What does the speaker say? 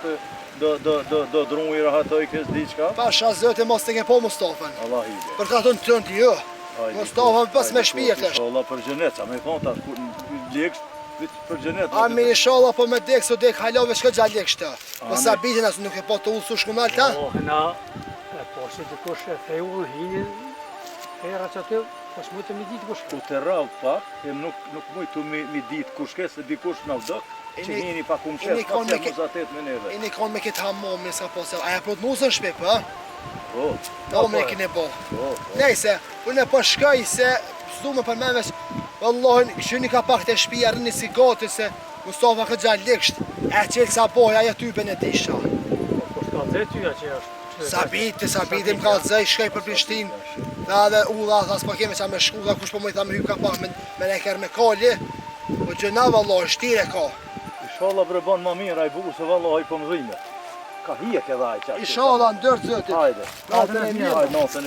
të do drunjë rahatoj kës diçka. Pasha zëti mos të ke po Mustafën. Allah hide. Për ka të në tënë jo. Mustafa pas me shpirtë është. Allah për gjenet, sa me thonë tash kur leksh për gjenet. Ami inshallah po me dek so dek halave shka gjallek shtë. Po sa bitin asë nuk e po të ullësu shkumal ta? Na, po se dikush e theu hinin, era që atë, pas mu të mi ditë kush. U të rravë pak, e nuk mujtu mi ditë kushke, se dikush në vdëk, që hini pa kumë qesë, pa që muzatet me neve. Ini konë me këtë hamomi, sa po se, aja pro të muzën shpik, pa? Po. Po me kine bo. Nejse, unë e po shkaj se, s'du me për memes, Wallahin, këshyni ka pak të shpija rëni si gati se Mustafa këtë gjallë liksht, e qelë sa boj, aja typen e disha. Po s'ka dhe tyja që është. Sa biti më ka dzej, shkaj për Prishtinë, dhe edhe ulla, as po kemi sa me shku, dhe kush po më i tha me hy ka pak me leker me kalli, po gjëna Wallahi, shtire ka. Inshallah bre ban ma mirë, aj buku se Wallahi po më dhime. Ka hije ke dhaj qatë. Inshallah, ndërë zëtit. Hajde. Natën e mirë. Natën e